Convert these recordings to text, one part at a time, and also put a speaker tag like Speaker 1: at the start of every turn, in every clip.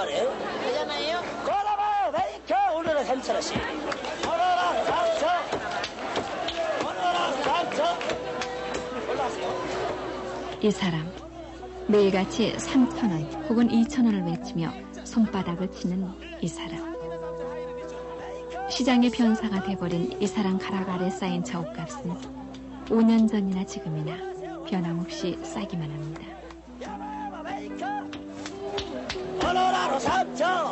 Speaker 1: 말이에요.
Speaker 2: 되잖아요.
Speaker 1: 걸어봐요. 베이커 오늘은 3,000원씩. 오늘은 3,000원. 오늘은 3,000원. 올라가세요.
Speaker 3: 이 사람 매일같이 3,000원 혹은 2,000원을 외치며 손바닥을 치는 이 사람. 시장의 변사가 돼버린 이 사람 가락 아래 쌓인 저 옷값은 5년 전이나 지금이나 변함없이 싸기만 합니다.
Speaker 1: 오늘 하루 3,000원.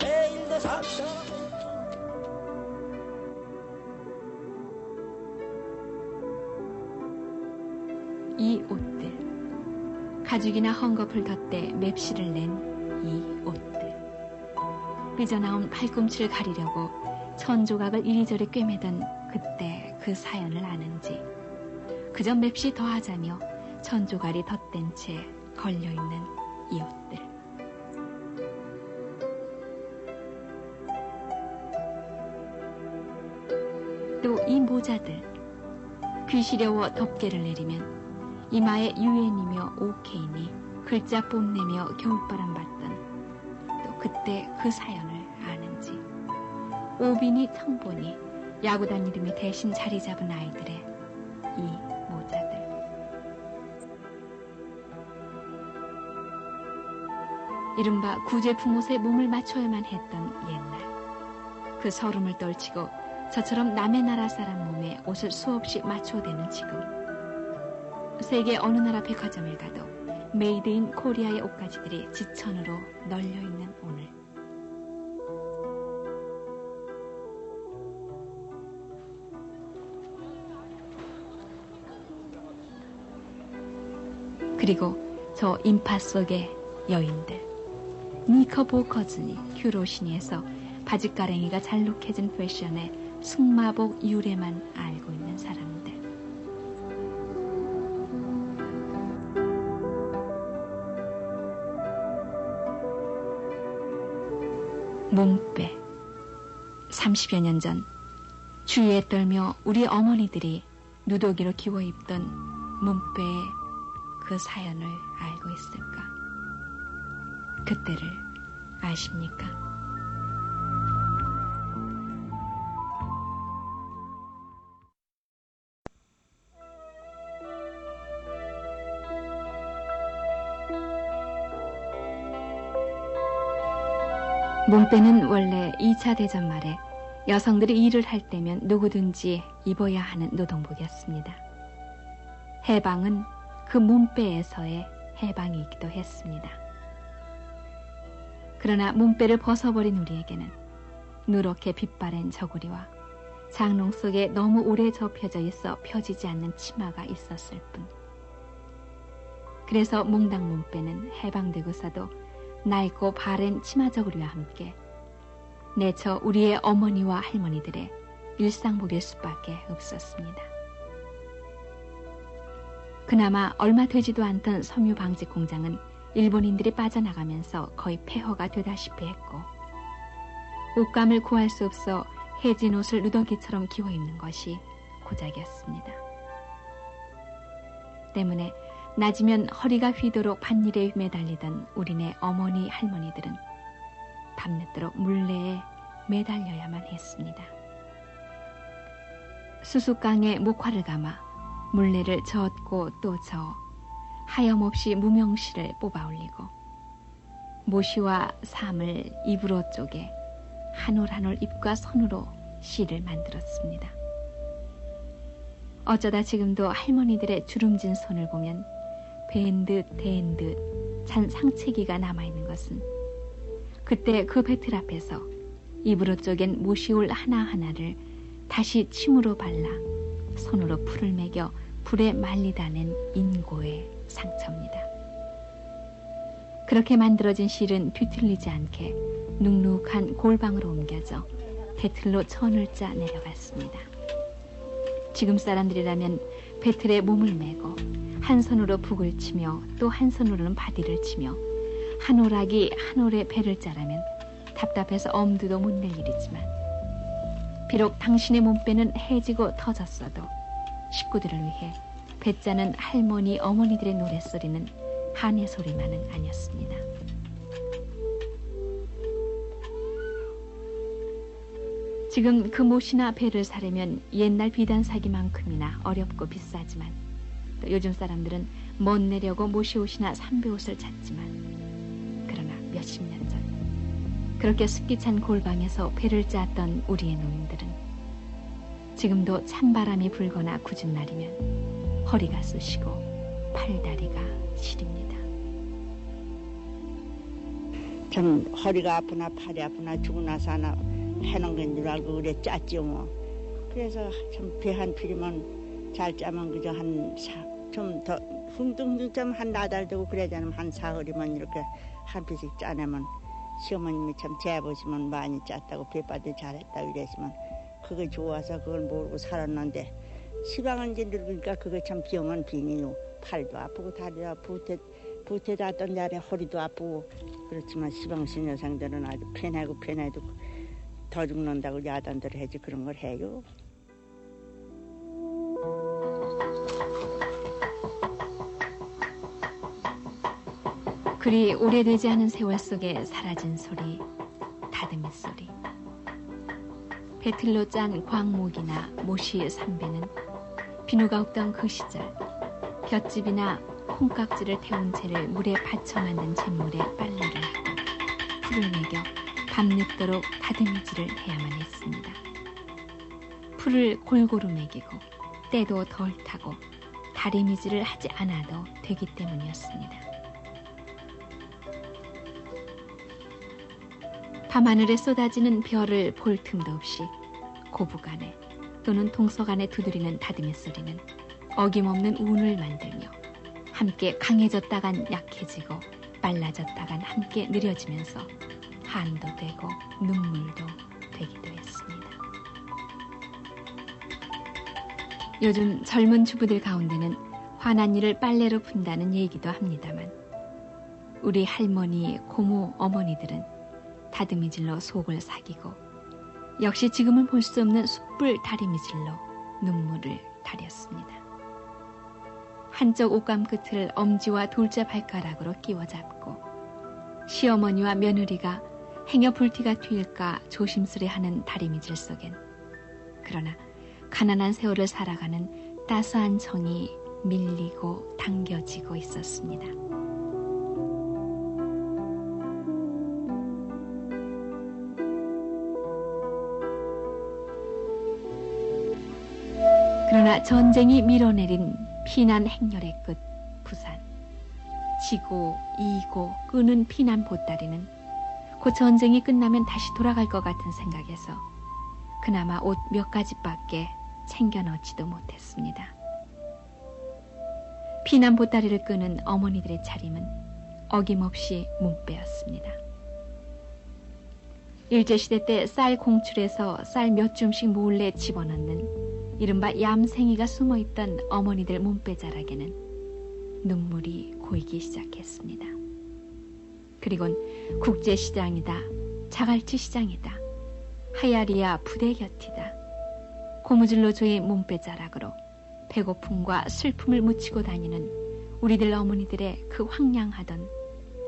Speaker 1: 내일도 3,000원.
Speaker 3: 이 옷들, 가죽이나 헝겊을 덧대 맵시를 낸 이 옷들, 삐져나온 팔꿈치를 가리려고 천조각을 이리저리 꿰매던 그때 그 사연을 아는지, 그저 맵시 더하자며 천조각이 덧댄 채 걸려있는 이 옷들. 또 이 모자들, 귀 시려워 덮개를 내리면 이마에 유엔이며 오케이니 글자 뽐내며 겨울바람 받던 또 그때 그 사연을 아는지, 오빈이 청본이 야구단 이름이 대신 자리 잡은 아이들의 이 모자들. 이른바 구제품 옷에 몸을 맞춰야만 했던 옛날, 그 서름을 떨치고 저처럼 남의 나라 사람 몸에 옷을 수없이 맞춰대는 지금, 세계 어느 나라 백화점을 가도 메이드 인 코리아의 옷가지들이 지천으로 널려있는 오늘. 그리고 저 인파 속의 여인들, 니커보커즈니 큐로시니에서 바지가랭이가 잘록해진 패션의 승마복 유래만 알고 있는 사람들. 몸빼. 30여 년 전 주위에 떨며 우리 어머니들이 누더기로 기워 입던 몸빼의 그 사연을 알고 있을까? 그때를 아십니까? 몸빼는 원래 2차 대전 말에 여성들이 일을 할 때면 누구든지 입어야 하는 노동복이었습니다. 해방은 그 몸빼에서의 해방이기도 했습니다. 그러나 몸빼를 벗어버린 우리에게는 누렇게 빛바랜 저고리와 장롱 속에 너무 오래 접혀져 있어 펴지지 않는 치마가 있었을 뿐. 그래서 몽당 몸빼는 해방되고서도 낡고 바랜 치마 저고리와 함께 내처 우리의 어머니와 할머니들의 일상복일 수밖에 없었습니다. 그나마 얼마 되지도 않던 섬유 방직 공장은 일본인들이 빠져나가면서 거의 폐허가 되다시피 했고, 옷감을 구할 수 없어 해진 옷을 누더기처럼 기워 입는 것이 고작이었습니다. 때문에 낮이면 허리가 휘도록 밭일에 매달리던 우리네 어머니 할머니들은 밤늦도록 물레에 매달려야만 했습니다. 수수깡에 목화를 감아 물레를 저었고 또 저어 하염없이 무명시를 뽑아 올리고 모시와 삶을 입으로 쪼개 한 올 한 올 입과 손으로 시를 만들었습니다. 어쩌다 지금도 할머니들의 주름진 손을 보면 벤 듯 댄 듯 찬 상체기가 남아있는 것은 그때 그 배틀 앞에서 입으로 쪼갠 모시올 하나하나를 다시 침으로 발라 손으로 풀을 매겨 불에 말리다 낸 인고의 상처입니다. 그렇게 만들어진 실은 뒤틀리지 않게 눅눅한 골방으로 옮겨져 배틀로 천을 짜 내려갔습니다. 지금 사람들이라면 배틀에 몸을 메고 한 손으로 북을 치며 또 한 손으로는 바디를 치며 한 오락이 한 올의 배를 짜라면 답답해서 엄두도 못 낼 일이지만, 비록 당신의 몸빼는 해지고 터졌어도 식구들을 위해 배짜는 할머니 어머니들의 노랫소리는 한의 소리만은 아니었습니다. 지금 그 못이나 배를 사려면 옛날 비단 사기만큼이나 어렵고 비싸지만 또 요즘 사람들은 못 내려고 못이 옷이나 삼배 옷을 찾지만 그러나 몇십 년 전 그렇게 습기 찬 골방에서 배를 짰던 우리의 노인들은 지금도 찬바람이 불거나 굳은 날이면 허리가 쑤시고 팔다리가 시립니다.
Speaker 2: 참 허리가 아프나 팔이 아프나 죽고 나서 하나 해놓은 건 줄 알고 그래 짰지요 뭐. 그래서 참 배 한 필이면 잘 짜면 그저 좀 더 흥둥흥둥 좀 한 나달 되고 그래야지 한 사흘이면 이렇게 한 피씩 짜내면 시어머님이 참 재보시면 많이 짰다고 배빠도 잘했다고 이랬지만 그거 좋아서 그걸 모르고 살았는데 시방은 이제 늙으니까 그거 참 병은 빙이요. 팔도 아프고 다리도 아프고 부태 닿던 날에 허리도 아프고 그렇지만 시방 시녀상들은 아주 편해도 더 죽는다고 야단들 해지 그런 걸 해요.
Speaker 3: 그리 오래되지 않은 세월 속에 사라진 소리, 다듬이 소리. 배틀로 짠 광목이나 모시의 삼배는 비누가 없던 그 시절 볏짚이나 콩깍지를 태운 채를 물에 받쳐 만든 잿물에 빨래를 하고 풀을 매겨 밤늦도록 다듬이질을 해야만 했습니다. 풀을 골고루 매기고 때도 덜 타고 다리미질을 하지 않아도 되기 때문이었습니다. 밤하늘에 쏟아지는 별을 볼 틈도 없이 고부간에 또는 동서간에 두드리는 다듬이 소리는 어김없는 운을 만들며 함께 강해졌다간 약해지고 빨라졌다간 함께 느려지면서 한도 되고 눈물도 되기도 했습니다. 요즘 젊은 주부들 가운데는 화난 일을 빨래로 푼다는 얘기도 합니다만 우리 할머니, 고모, 어머니들은 다듬이질로 속을 사기고 역시 지금은 볼 수 없는 숯불 다리미질로 눈물을 다렸습니다. 한쪽 옷감 끝을 엄지와 둘째 발가락으로 끼워 잡고 시어머니와 며느리가 행여 불티가 튈까 조심스레하는 다리미질 속엔 그러나 가난한 세월을 살아가는 따스한 정이 밀리고 당겨지고 있었습니다. 그러나 전쟁이 밀어내린 피난 행렬의 끝 부산. 지고 이고 끄는 피난 보따리는 곧 전쟁이 끝나면 다시 돌아갈 것 같은 생각에서 그나마 옷 몇 가지밖에 챙겨 넣지도 못했습니다. 피난 보따리를 끄는 어머니들의 차림은 어김없이 문배였습니다. 일제시대 때 쌀 공출해서 쌀 몇 줌씩 몰래 집어넣는 이른바 얌생이가 숨어있던 어머니들 몸빼자락에는 눈물이 고이기 시작했습니다. 그리곤 국제시장이다, 자갈치 시장이다, 하야리야 부대 곁이다. 고무줄로 조인 몸빼자락으로 배고픔과 슬픔을 묻히고 다니는 우리들 어머니들의 그 황량하던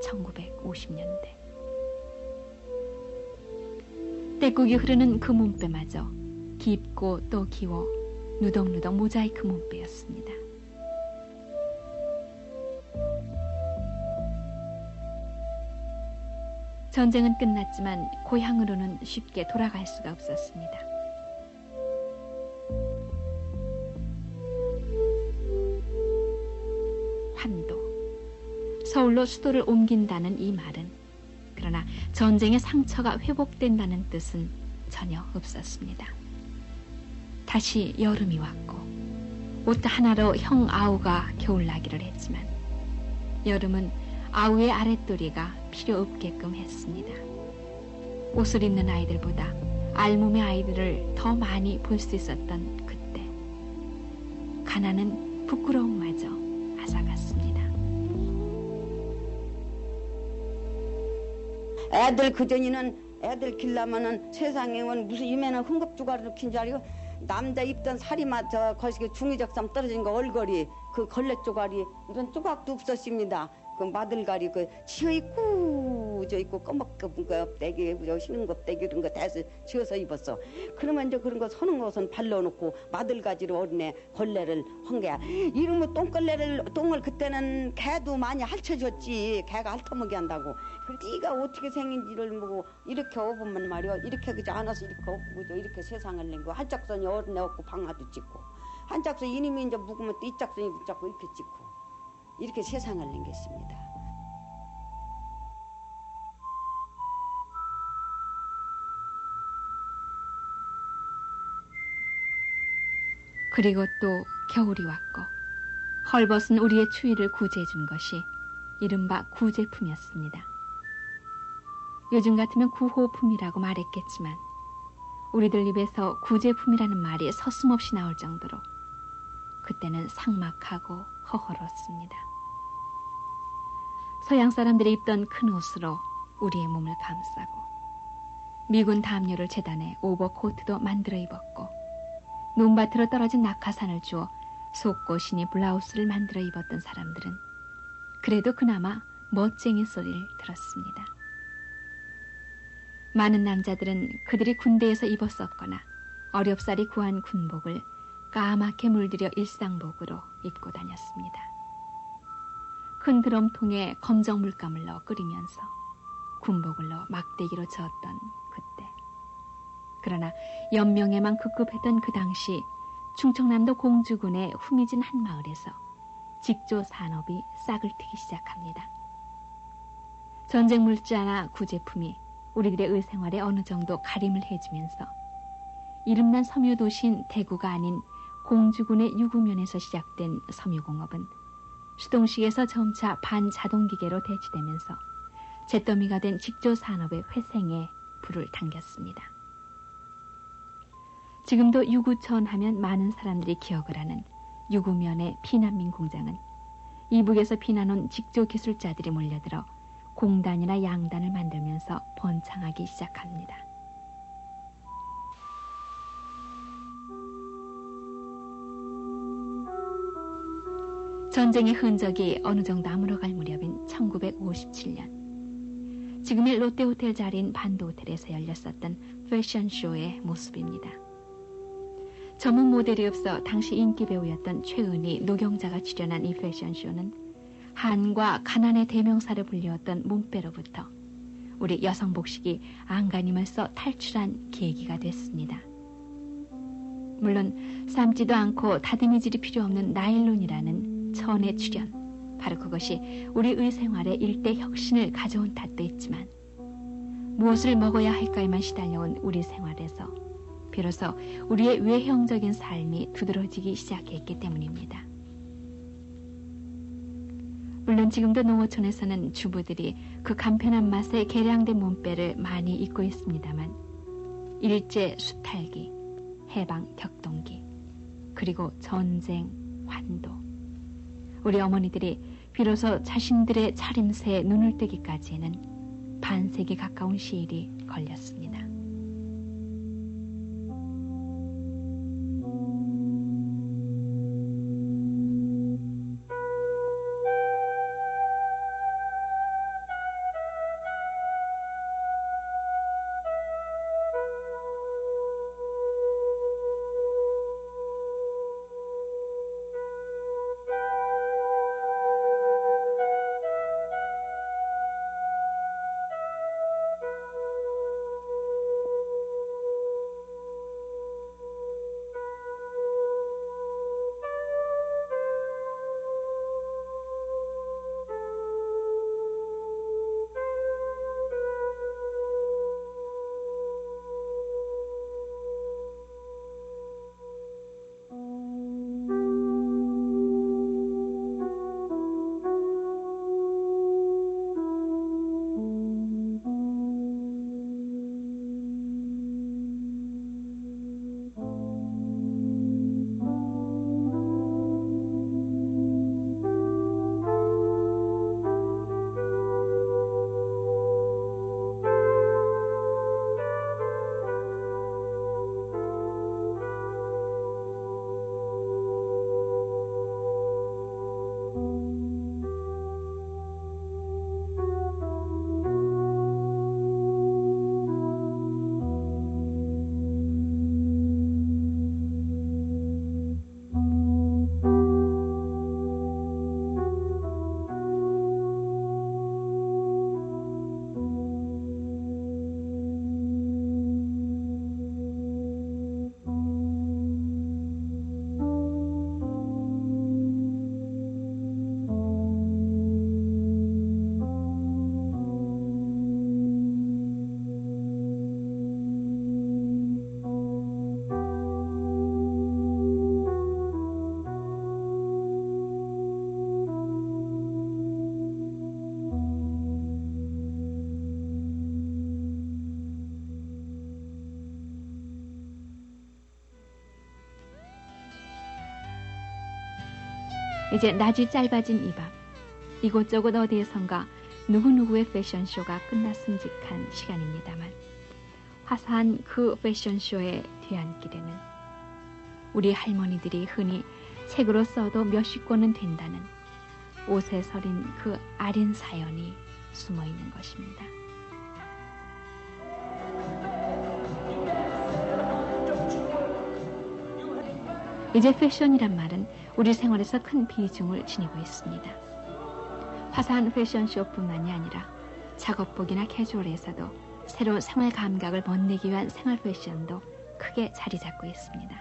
Speaker 3: 1950년대. 때국이 흐르는 그 몸빼마저 깊고 또 기워 누덕누덕 모자이크 몸빼였습니다. 전쟁은 끝났지만 고향으로는 쉽게 돌아갈 수가 없었습니다. 환도, 서울로 수도를 옮긴다는 이 말은 그러나 전쟁의 상처가 회복된다는 뜻은 전혀 없었습니다. 다시 여름이 왔고 옷 하나로 형 아우가 겨울나기를 했지만 여름은 아우의 아랫도리가 필요 없게끔 했습니다. 옷을 입는 아이들보다 알몸의 아이들을 더 많이 볼 수 있었던 그때 가난은 부끄러움마저 앗아갔습니다.
Speaker 4: 애들 그전에는 애들 길라면은 세상에 무슨 이면은 흥겁주가리로 킨 줄 알고 남자 입던 살이마저 거시기 중의적삼 떨어진 거 얼거리 그 걸레 쪼가리 이런 조각도 없었습니다. 그 마들가리 그 치어있고 우저 입고 꺼먹은 거 껍데기 우저 흰 껍데기 이런 거 대서 지어서 입었어. 그러면 이제 그런 거 서는 것은 발라놓고 마들가지로 어린애 걸레를 한 거야. 이러면 똥을 그때는 개도 많이 핥혀줬지. 개가 핥아먹게 한다고. 그래서 네가 어떻게 생긴지를 뭐 이렇게 업으면 말이야. 이렇게 그저 안아서 이렇게 업고 이렇게 세상을 낸 거. 한짝선이 어린애 없고 방아도 찍고 한짝선 이님이 이제 묵으면 또 이짝선이 붙잡고 이렇게 찍고 이렇게 세상을 낸 것입니다.
Speaker 3: 그리고 또 겨울이 왔고 헐벗은 우리의 추위를 구제해 준 것이 이른바 구제품이었습니다. 요즘 같으면 구호품이라고 말했겠지만 우리들 입에서 구제품이라는 말이 서슴없이 나올 정도로 그때는 삭막하고 허허로웠습니다. 서양 사람들이 입던 큰 옷으로 우리의 몸을 감싸고 미군 담요를 재단해 오버코트도 만들어 입었고 논밭으로 떨어진 낙하산을 주워 속고신이 블라우스를 만들어 입었던 사람들은 그래도 그나마 멋쟁이 소리를 들었습니다. 많은 남자들은 그들이 군대에서 입었었거나 어렵사리 구한 군복을 까맣게 물들여 일상복으로 입고 다녔습니다. 큰 드럼통에 검정 물감을 넣어 끓이면서 군복을 넣어 막대기로 저었던 그때. 그러나 연명에만 급급했던 그 당시 충청남도 공주군의 후미진 한 마을에서 직조 산업이 싹을 트기 시작합니다. 전쟁 물자나 구제품이 우리들의 의생활에 어느 정도 가림을 해주면서 이름난 섬유도시인 대구가 아닌 공주군의 유구면에서 시작된 섬유공업은 수동식에서 점차 반자동기계로 대치되면서 잿더미가 된 직조산업의 회생에 불을 당겼습니다. 지금도 유구천 하면 많은 사람들이 기억을 하는 유구면의 피난민 공장은 이북에서 피난온 직조기술자들이 몰려들어 공단이나 양단을 만들면서 번창하기 시작합니다. 전쟁의 흔적이 어느 정도 아물어갈 무렵인 1957년 지금의 롯데호텔 자리인 반도호텔에서 열렸었던 패션쇼의 모습입니다. 전문 모델이 없어 당시 인기 배우였던 최은희, 노경자가 출연한 이 패션쇼는 한과 가난의 대명사를 불리웠던 몸빼로부터 우리 여성 복식이 안간힘을 써 탈출한 계기가 됐습니다. 물론 삶지도 않고 다듬이질이 필요 없는 나일론이라는 천의 출현, 바로 그것이 우리 의생활에 일대 혁신을 가져온 탓도 있지만 무엇을 먹어야 할까에만 시달려온 우리 생활에서 비로소 우리의 외형적인 삶이 두드러지기 시작했기 때문입니다. 물론 지금도 농어촌에서는 주부들이 그 간편한 맛에 개량된 몸빼를 많이 입고 있습니다만 일제 수탈기, 해방 격동기, 그리고 전쟁, 환도, 우리 어머니들이 비로소 자신들의 차림새에 눈을 뜨기까지는 반세기 가까운 시일이 걸렸습니다. 이제 낮이 짧아진 이 밤, 이곳저곳 어디에선가 누구누구의 패션쇼가 끝났음직한 시간입니다만 화사한 그 패션쇼의 뒤안길에는 우리 할머니들이 흔히 책으로 써도 몇십 권은 된다는 옷에 서린 그 아린 사연이 숨어 있는 것입니다. 이제 패션이란 말은 우리 생활에서 큰 비중을 지니고 있습니다. 화사한 패션쇼뿐만이 아니라 작업복이나 캐주얼에서도 새로운 생활 감각을 멋내기 위한 생활 패션도 크게 자리 잡고 있습니다.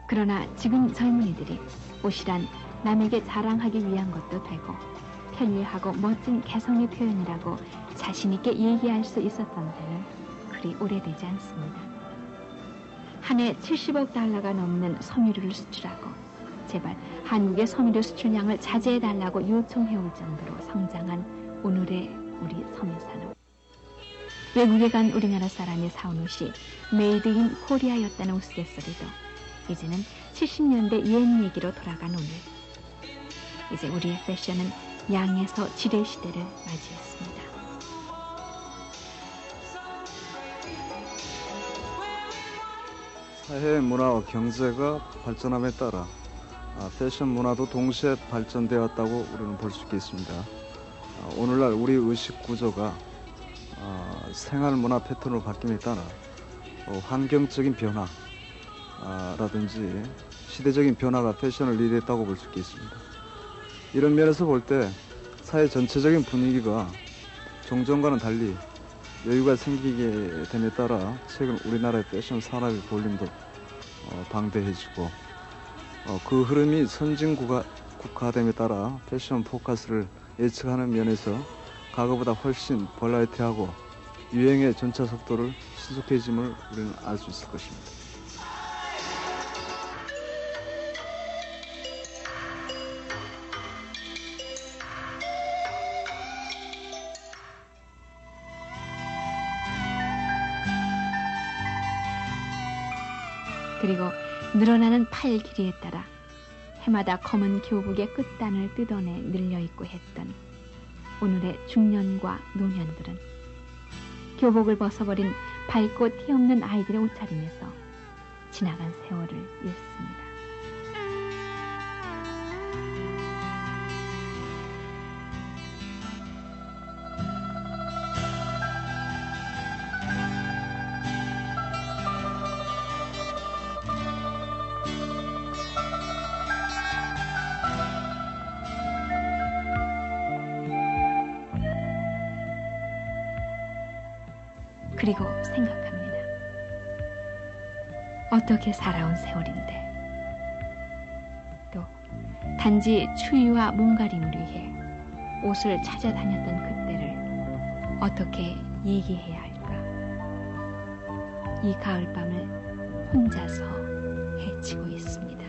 Speaker 3: 그러나 지금 젊은이들이 옷이란 남에게 자랑하기 위한 것도 되고 편리하고 멋진 개성의 표현이라고 자신 있게 얘기할 수 있었던 때는 그리 오래되지 않습니다. 한 해 70억 달러가 넘는 섬유류를 수출하고 제발 한국의 섬유류 수출량을 자제해달라고 요청해올 정도로 성장한 오늘의 우리 섬유산업. 외국에 간 우리나라 사람이 사온 옷이 메이드 인 코리아였다는 우스갯소리도 이제는 70년대 옛 얘기로 돌아간 오늘. 이제 우리의 패션은 양에서 질의 시대를 맞이했습니다.
Speaker 5: 사회 문화와 경제가 발전함에 따라 패션 문화도 동시에 발전되었다고 우리는 볼 수 있겠습니다. 오늘날 우리 의식 구조가 생활 문화 패턴으로 바뀜에 따라 환경적인 변화라든지 시대적인 변화가 패션을 리드했다고 볼 수 있겠습니다. 이런 면에서 볼 때 사회 전체적인 분위기가 종전과는 달리 여유가 생기게 됨에 따라 최근 우리나라의 패션 산업의 볼륨도 방대해지고 그 흐름이 선진국화됨에 따라 패션 포커스를 예측하는 면에서 과거보다 훨씬 벌라이티하고 유행의 전차 속도를 신속해짐을 우리는 알 수 있을 것입니다.
Speaker 3: 그리고 늘어나는 팔 길이에 따라 해마다 검은 교복의 끝단을 뜯어내 늘려입고 했던 오늘의 중년과 노년들은 교복을 벗어버린 밝고 티 없는 아이들의 옷차림에서 지나간 세월을 잃습니다. 그리고 생각합니다. 어떻게 살아온 세월인데 또 단지 추위와 몸가림을 위해 옷을 찾아다녔던 그때를 어떻게 얘기해야 할까? 이 가을밤을 혼자서 헤치고 있습니다.